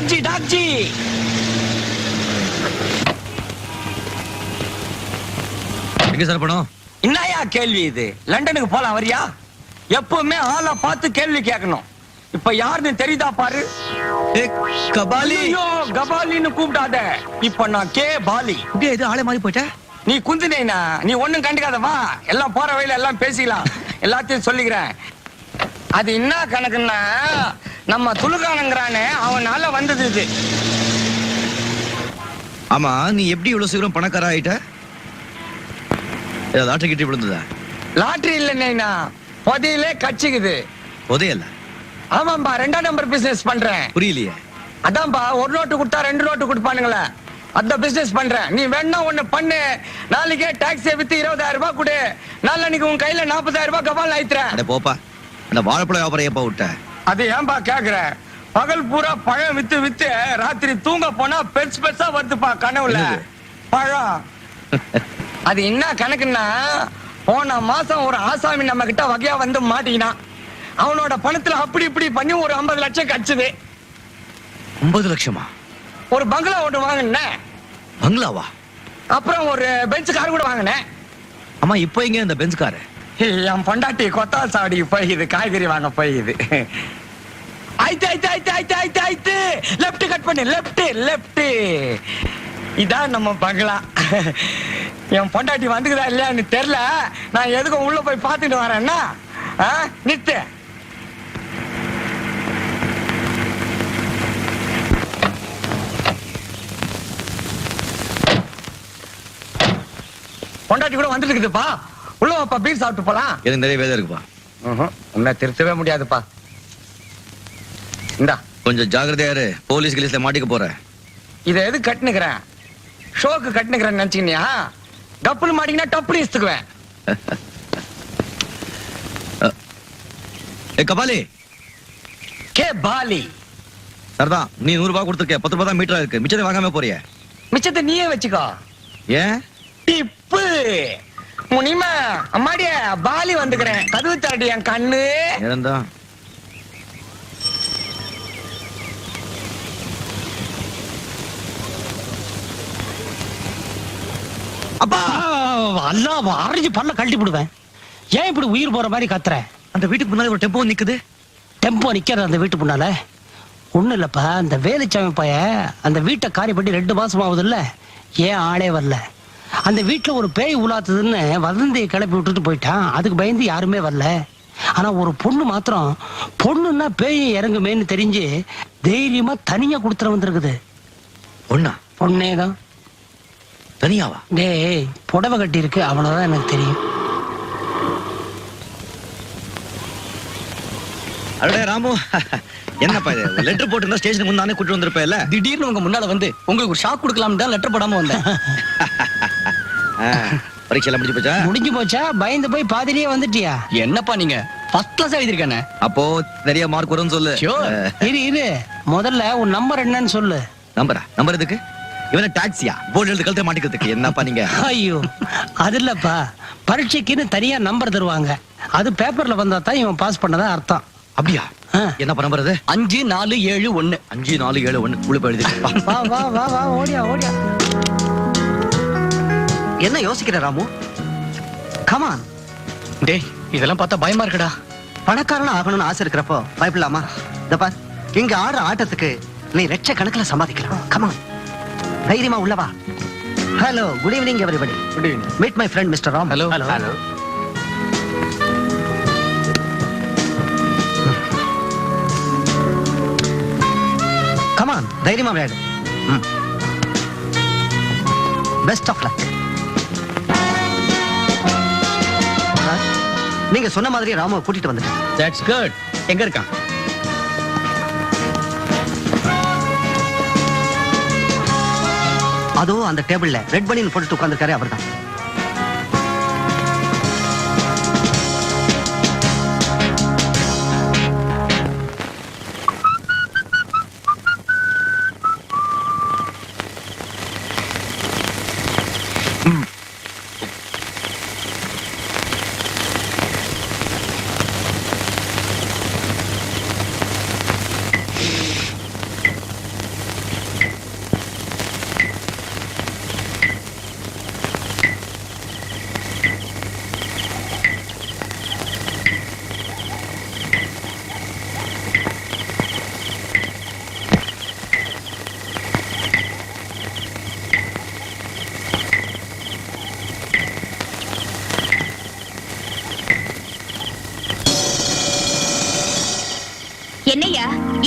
டாக்ஜி டாக்ஜி. எங்க சார் பணம்? என்னையா கேள்வி இது? லண்டனுக்கு போலாம் வரியா? எப்பவுமே ஆளை பார்த்து கேள்வி கேட்கணும். இப்ப யாருன்னு தெரியுதா பாரு. கபாலி. ஐயோ கபாலின்னு கூப்பிடாத. இப்ப நான் கே பாலி. இது ஆளே மாறி போயிட்ட. நீ குந்தினேனா? நீ ஒண்ணும் கண்டுக்காத, வா எல்லாம் போற வழியில எல்லாம் பேசிக்கலாம். எல்லாத்தையும் சொல்லிக்கிறேன். அது என்ன கணக்குன்னா, நம்ம துலுக்கானங்கிறானே அவனால வந்தது இது. ஆமா, நீ எப்படி இவ்வளவு சீக்கிரம் பணக்கார ஆயிட்ட? லாட்டரி கிட்டி விழுந்ததா? லாட்டரி இல்லைன்னா புதையிலே கட்சிக்குது. புதையல்ல? ஆமாம்பா, 2ஆம் நம்பர் பிசினஸ் பண்றேன். புரியலையே. அதான்பா, 1 நோட்டு கொடுத்தா 2 நோட்டு கொடுப்பானுங்களே, அந்த பிசினஸ் பண்றேன். நீ வேணா ஒண்ணு பண்ணு, நாளைக்கே டாக்ஸியை வித்து 20,000 ரூபாய் கொடு, நாளைக்கு உன் கையில 40,000 ரூபாய் கபால் ஆயித்துறேன். அட போப்பா, அந்த வாழைப்பழ வியாபாரம் எப்ப விட்ட? அது ஏன்பா கேக்குற? பகல் பூரா பழம் வித்து வித்து ராத்திரி தூங்க போனா பெருசு பெருசா வருதுப்பா கனவுல பழம். அது என்ன கணக்குன்னா, போன மாசம் ஒரு ஆசாமி நம்ம கிட்ட வகையா வந்து மாட்டிக்கினான். அவனோட பணத்துல அப்படி இப்படி பண்ணி ஒரு 50 லட்சம் கச்சுது. 50 லட்சமா? ஒரு பங்களா ஒன்று வாங்கினேன். பங்களாவா? அப்புறம் ஒரு பெஞ்ச் கார் கூட வாங்கினேன். ஆமா, இப்போ எங்க இந்த பெஞ்ச் கார்? என் பொண்டாட்டி கொத்தால் சாவடி போயிது, காய்கறி வாங்க போயிது. ஆயிட்டு ஆயிட்டு ஆயிட்டு ஆயிட்டு ஆயிட்டு ஆயிட்டு லெஃப்ட் கட் பண்ணு, லெஃப்ட் லெஃப்ட். இதான் நம்ம பங்களா. என் பொண்டாட்டி வந்துக்குதா இல்லையான்னு தெரியல. நான் எதுக்கும் உள்ள போய் பார்த்துட்டு வரேன்னா நிறுத்து. பொண்டாட்டி கூட வந்துட்டு இருக்குதுப்பா. உள்ள வாப்பா, பீர் சாப்பிட்டு போலாம். எனக்கு நிறைய வேலை இருக்குப்பா. உன்னை திருத்தவே முடியாதுப்பா. இந்தா கொஞ்சம் ஜாக்கிரதையா இரு, போலீஸ் கிலீஸ்ல மாட்டிக்க போற. இதை எது கட்டுனுக்கிறேன்? ஷோக்கு கட்டுனுக்கிறேன்னு நினைச்சீங்கயா? கப்புனு மாட்டிங்கன்னா டப்புனு இஸ்துக்குவேன். கபாலி. கே பாலி. சரிதான், நீ 100 ரூபாய் கொடுத்துருக்க, 10 ரூபாய் தான் மீட்டரா இருக்கு. மிச்சத்தை வாங்காம போறிய? மிச்சத்தை நீயே வச்சுக்கோ. ஏன்? டிப்பு முனிமா. அம்மாடிய பாலி வந்துக்கிறேன், கதவு தரடி என் கண்ணு. இருந்தா அப்பா அல்லா ஆரஞ்சு பல்ல கழட்டி போடுவேன். ஏன் இப்படி உயிர் போற மாதிரி கத்துற? அந்த வீட்டுக்கு முன்னாடி ஒரு டெம்போ நிக்குது. டெம்போ நிக்கிறது அந்த வீட்டு முன்னால? ஒண்ணு இல்லப்பா, அந்த வேலுச்சாமி பைய அந்த வீட்டை காரிப்பட்டி 2 மாசம் ஆகுது இல்ல, ஏன் ஆளே வரல. அந்த வீட்டுல ஒரு பேய் உலாத்துதுன்னு வதந்தியை கிளப்பி விட்டுட்டு போயிட்டான். அதுக்கு பயந்து யாருமே வரல. ஆனா ஒரு பொண்ணு மாத்திரம், பொண்ணுன்னா பேய் இறங்குமேன்னு தெரிஞ்சு தைரியமா தனியா கொடுத்துட வந்திருக்குது. பொண்ணா? பொண்ணேதான். தனியாவா? டேய், புடவை கட்டி இருக்கு, அவ்வளவுதான் எனக்கு தெரியும். அடடே ராமு, என்னப்பா இது? லெட்டர் போட்டு ஸ்டேஷனுக்கு முன்னானே கூட்டு வந்திருப்பேல. திடீர்னு உங்க முன்னால வந்து உங்களுக்கு ஒரு ஷாக் கொடுக்கலாம் தான் லெட்டர் போடாம வந்தேன். பரீட்சை எல்லாம் முடிஞ்சு போச்சா? முடிஞ்சு போச்சா? பயந்து போய் பாதிரியே வந்துட்டியா? என்னப்பா நீங்க ஃபர்ஸ்ட் கிளாஸ் எழுதிருக்கானே. அப்போ நிறைய மார்க் வரும்னு சொல்லு. இரு இரு, முதல்ல உன் நம்பர் என்னன்னு சொல்லு. நம்பரா? நம்பர் எதுக்கு? இவன டாக்ஸியா? போர்டு எழுதி கழுத்தை மாட்டிக்கிறதுக்கு? என்னப்பா நீங்க? ஐயோ, அது இல்லப்பா, பரீட்சைக்குன்னு தனியா நம்பர் தருவாங்க. அது பேப்பர்ல வந்தா தான் இவன் பாஸ் பண்ணதா அர்த்தம். அப்படியா? என்ன நம்பர் அது? 5471. 5471 உள்ள எழுதி. வா வா வா வா, ஓடியா ஓடியா. என்ன யோசிக்கிற ராமு? கமான். டேய், இதெல்லாம் பார்த்தா பயமா இருக்குடா. பணக்காரனா ஆகணும்னு ஆசை இருக்கிறப்போ பயப்படலாமா? இந்த பார், இங்க ஆடுற ஆட்டத்துக்கு நீ லட்சக்கணக்கில் சம்பாதிக்கலாம். கமான், தைரியமா உள்ளவா. Hello, good evening everybody. Good evening. Meet my friend mister Ram. Hello. Hello. Come on, தைரியமா விளையாடு. Best of luck. நீங்க சொன்ன மாதிரி ராமுவை கூட்டிட்டு வந்துட்டேன். That's good. எங்க இருக்கான்? அதோ அந்த டேபிள்ல ரெட் பனியன் போட்டுட்டு உட்கார்ந்திருக்காரு, அவர்தான்.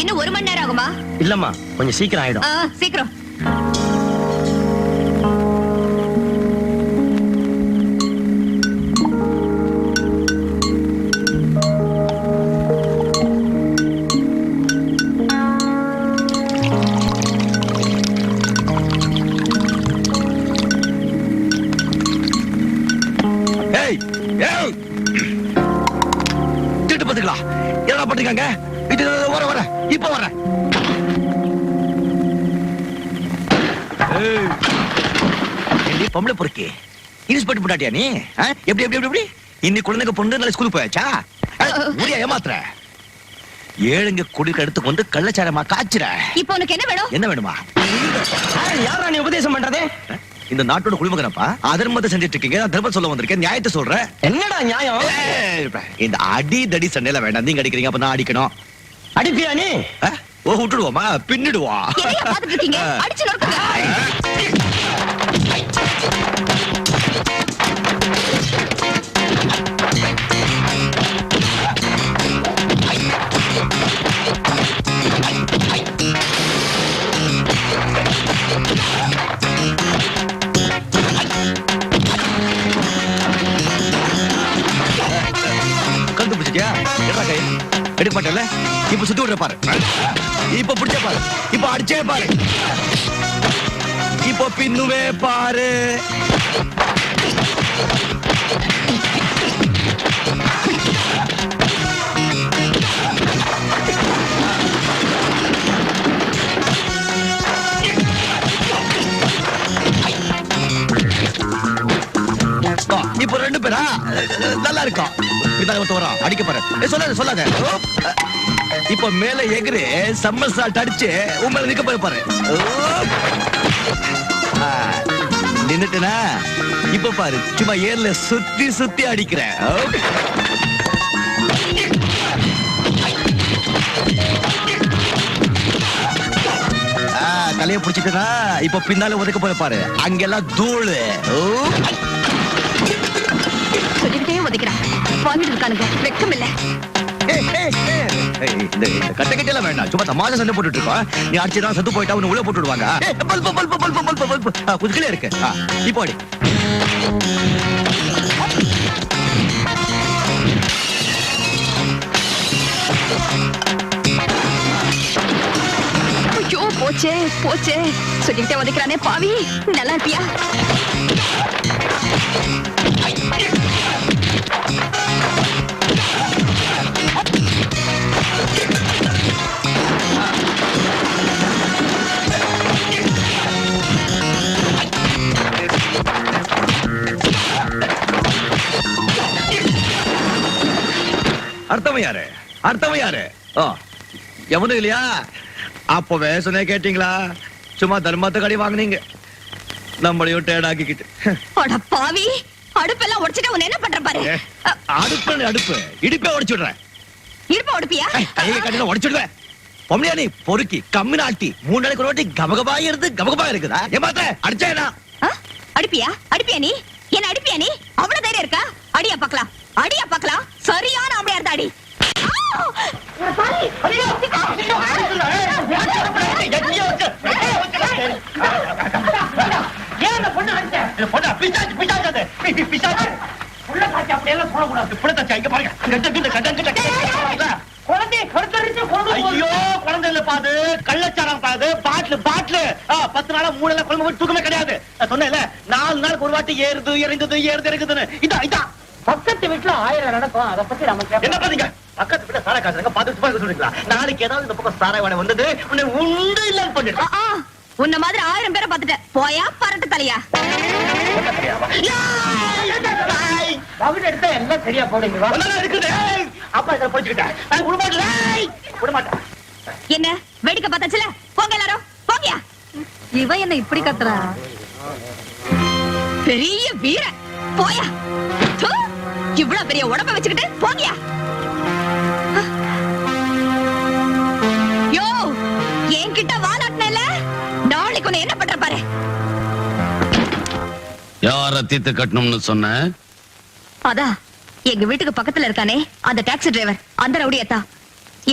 இன்னும் 1 மணி நேரம் ஆகுமா? இல்லம்மா கொஞ்சம் சீக்கிரம் ஆயிடும். சீக்கிரம். ஏய் ஏய் திட்டு பாத்துக்கலாம் என்ன பண்றீங்க இது வர இப்ப வர ஏய் பொம்பளை பொறுக்கி இன்ஸ்பெக்டர் போட்டாட்டியா நீ எப்படி எப்படி எப்படி இன்னைக்கு குழந்தைங்க பொண்ணு நாளை ஸ்கூலுக்கு போயாச்சா முடியா ஏமாத்துற ஏழுங்க குடிக்க எடுத்து வந்து கள்ளச்சாரமா காய்ச்சுற. இப்போ உனக்கு என்ன வேணும்? என்ன வேணுமா? யாரா நீ உபதேசம் பண்றதே? இந்த நாட்டோட குடிமகனப்பா அதர்மத்தை செஞ்சுட்டு இருக்கீங்க. நான் தர்மம் சொல்ல வந்திருக்கேன், நியாயத்தை சொல்றேன். என்னடா நியாயம்? இந்த அடி தடி சண்டையில வேண்டாம். நீங்க அடிக்கிறீங்க, அப்ப நான் அடிக்கணும். அடிப்பியா நீ? ஓ விட்டுடுவோமா? பின்னிடுவா. என்னையா பாத்துட்டு இருக்கீங்க? அடிச்சு நொறுக்குங்க. கழுத்து பிடிச்சிட்டியா? என்ன கை எடுக்க மாட்டேன்ல? இப்ப சுத்தி விடுற பாரு. இப்ப பிடிச்ச பாரு. இப்ப அடிச்சே பாரு. இப்ப பின்னுவே பாரு. இப்ப 2 பேரா நல்லா இருக்கும். இதான் ஒருத்த வரான் அடிக்க பாரு. சொல்லாத சொல்லாத. இப்ப மேல எகிரி சம்மர் சால்ட் அடிச்சு உங்களை நிக்க போய் பாரு. நின்னுட்டுனா இப்ப பாரு சும்மா ஏர்ல சுத்தி சுத்தி அடிக்கிறேன். தலைய பிடிச்சிட்டுனா இப்ப பின்னால ஒதுக்க போய் பாரு. அங்கெல்லாம் தூளு. சொல்லிக்கிட்டே உதைக்கிறான். வாங்கிட்டு இருக்கானுங்க, வெக்கம் இல்ல. இந்த கட்டக்கட்டெல்லாம் வேண்டாம், சும்மா தமாஷா சண்டை போட்டுட்டு இருக்கோம். நீ அடிச்சுதான் சத்து போயிட்டா உன்னை உள்ள போட்டு விடுவாங்க. புதுக்கிலே இருக்கு. இப்போ அடி. ஐயோ போச்சே போச்சே. சொல்லிக்கிட்டே உதைக்கிறானே பாவி. நல்லா இருப்பியா? அர்த்தம் யாரு? அர்த்தம் யாரு? எவனும் இல்லையா? அப்பவே சொன்ன கேட்டீங்களா? சும்மா தர்மத்தை கடி வாங்குனீங்க, நம்மளையும் டேடாக்கிக்கிட்டு. அட பாவி, அடுப்பெல்லாம் உடைச்சிட்டு உன்னை என்ன பண்ற பாரு. அடுப்பு அடுப்பு இடுப்பே உடைச்சுடுறேன். இடுப்ப உடைப்பியா? கையை கட்டில உடைச்சுடுவேன். பொம்பளையா நீ பொறுக்கி கம்மி நாட்டி 3 நாளைக்கு ஒரு வாட்டி கபகபா இருந்து கபகபா இருக்குதா? ஏமாத்த அடிச்சேனா? அடிப்பியா? அடிப்பியா நீ? என்ன அடிப்பியா நீ? அவ்வளவு தைரியம் இருக்கா? அடியா பாக்கலாம், அடியா பாக்கலாம். சரியான ஆம்பளையா இருந்தா அடி. கள்ளச்சாரம் பாது பாட்டில் பாட்டில் 10 நாளா 3 நாளா குழம்பு தூக்கமே கிடையாது. சொன்னேன்ல 4 நாளுக்கு ஒரு வாட்டி ஏறுது இறங்குது ஏறுது இறங்குதுன்னு. இதான் பக்கத்து வீட்டுல 1000 நடக்கும். அதை பத்தி நம்ம என்ன பாத்தீங்க? பக்கத்து வீட்டுல சாராய காசுறாங்க, பார்த்து சும்மா சொல்றீங்களா? நாளைக்கு ஏதாவது இந்த பக்கம் சாராய வாடை வந்தது உன்னை உண்டு இல்லன்னு பண்ணிடுறேன். உன்ன மாதிரி 1000 பேரை பார்த்துட்டேன். போயா பரட்டு தலையா. எடுத்தா எல்லாம் சரியா போடுங்க. அப்பா இதை போச்சுக்கிட்டேன். விடமாட்டேன். என்ன வேடிக்கை பார்த்தாச்சுல? போங்க எல்லாரும் போங்கயா. இவன் என்ன இப்படி கத்துறா? பெரிய வீரன் போயா. இவ்வளவு பெரிய உடம்ப வச்சுக்கிட்டு போங்கயா. யோ என்கிட்ட வாலாட்டினல, நாளைக்கு உன்னை என்ன பண்ற பாரு. யார தீத்து கட்டணும்னு சொன்ன? அதான் எங்க வீட்டுக்கு பக்கத்துல இருக்கானே அந்த டாக்ஸி டிரைவர், அந்த ரவுடியத்தா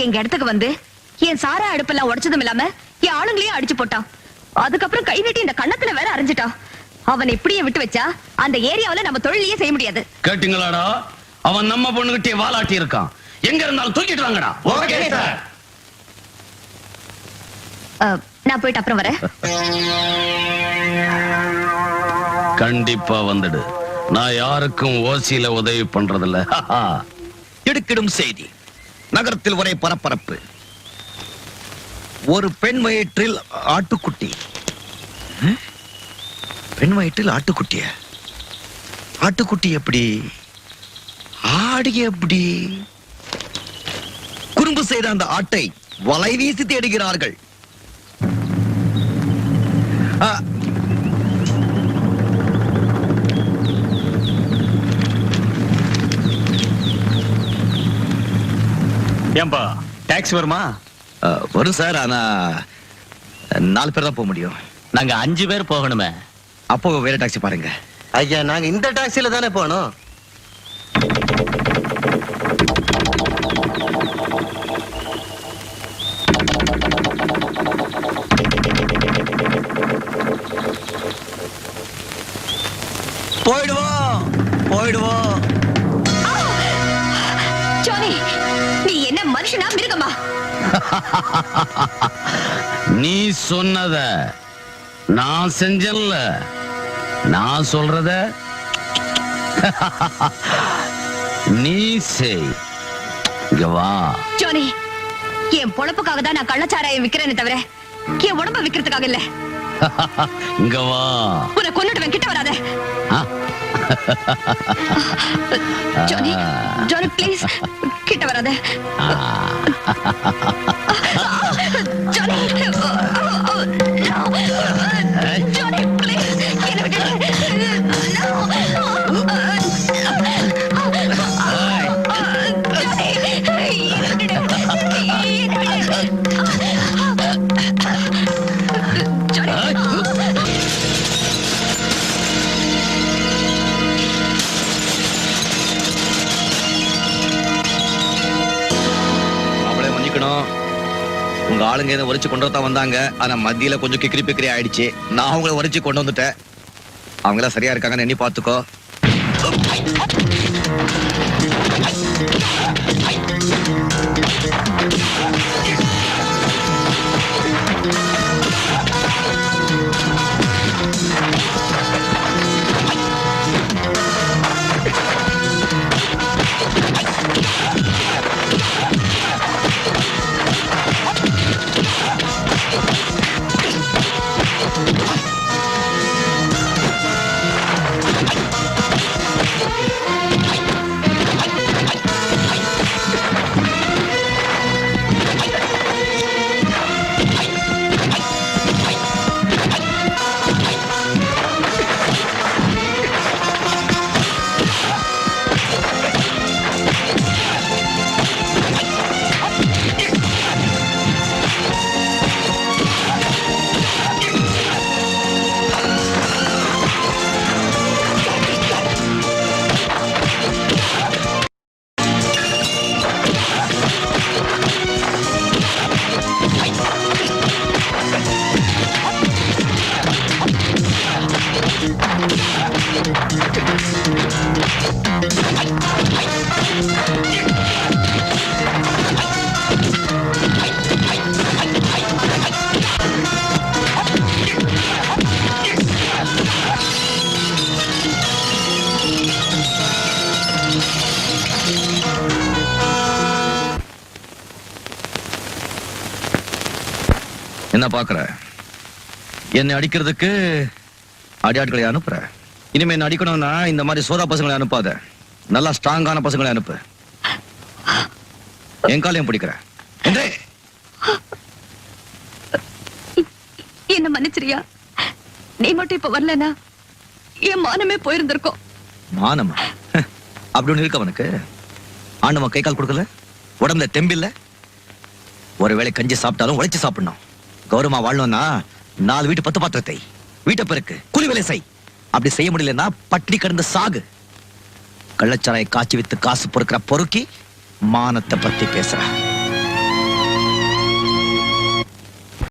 எங்க இடத்துக்கு வந்து என் சாரா அடுப்பெல்லாம் உடைச்சதும் இல்லாம என் ஆளுங்களையும் அடிச்சு போட்டான். அதுக்கப்புறம் கை நீட்டி இந்த கண்ணத்துல வேற அரைஞ்சிட்டான். அவன் இப்படியே விட்டு வச்சா அந்த ஏரியாவுல நம்ம தொழிலையே செய்ய முடியாது. கேட்டீங்களாடா? அவன் நம்ம பொண்ணுகிட்டே வாலாட்டி இருக்கான். எங்க இருந்தாலும் தூக்கிட்டு வாங்கடா. Okay sir. நான் போயிட்டு அப்புறம் வரேன். கண்டிப்பா வந்துடு. நான் யாருக்கும் ஓசியில உதவி பண்றதில்ல. திடுக்கிடும் செய்தி. நகரத்தில் ஒரே பரபரப்பு. ஒரு பெண் வயிற்றில் ஆட்டுக்குட்டி. பெண் வயிற்றில் ஆட்டுக்குட்டிய? ஆட்டுக்குட்டி எப்படி? ஆடு எப்படி? குறும்பு செய்த அந்த ஆட்டை வலை வீசி தேடுகிறார்கள். ஏன்பா டாக்ஸி வருமா? வரும் சார். ஆனா 4 பேர் தான் போக முடியும். நாங்க 5 பேர் போகணுமே. அப்போ வேற டாக்ஸி பாருங்க. ஐயா நாங்க இந்த டாக்ஸில தானே போனோம். போயிடுவோம். ஜானி, நீ என்ன மனுஷனா மிருகமா? நீ சொன்னத நான் செஞ்சல. நான் சொல்றத நீ செய். இங்க வா. ஜானி, என் பொழப்புக்காக தான் நான் கள்ளச்சாராயம் விக்கிறேன்னு தவிர என் உடம்ப விக்கிறதுக்காக இல்ல. இங்க வா. உன்னை கொன்னுடுவேன், கிட்ட வராத. ஜானி, ஜானி ப்ளீஸ் கிட்ட வராத. ஜானி, ஜானி ப்ளீஸ் என்ன விட்டுடு. உங்க ஆளுங்க இதை உரைச்சு கொண்டு வரதான் வந்தாங்க. ஆனா மத்தியில கொஞ்சம் கிக்கிரி பிக்கிரி ஆயிடுச்சு. நான் அவங்கள உரைச்சு கொண்டு வந்துட்டேன். அவங்க எல்லாம் சரியா இருக்காங்கன்னு எண்ணி பாத்துக்கோ. என்ன பாக்குற? என்னை அடிக்கிறதுக்கு அடியாட்களை அனுப்புற. இனிமே என்ன அடிக்கணும்னா இந்த மாதிரி சோதா பசங்களை அனுப்பாத. நல்லா ஸ்ட்ராங்கான பசங்களை அனுப்பு. என் காலையும் பிடிக்கிற. என்ன மன்னிச்சிரியா? நீ மட்டும் இப்ப வரலனா என் மானமே போயிருந்திருக்கும். மானமா? அப்படி ஒண்ணு இருக்க அவனுக்கு? ஆண்டவன் கை கால் கொடுக்கல, உடம்புல தெம்பில்ல. ஒருவேளை கஞ்சி சாப்பிட்டாலும் உழைச்சு சாப்பிடணும். கௌரவமா வாழணும்னா 4 வீட்டு 10 பாத்திரத்தை வீட்டை பெருக்கு, கூலி வேலை செய். அப்படி செய்ய முடியலன்னா பட்டினி கடந்து சாகு. கள்ளச்சாராயை காய்ச்சி வித்து காசு பொறுக்கிற பொறுக்கி மானத்தை பத்தி பேசுற.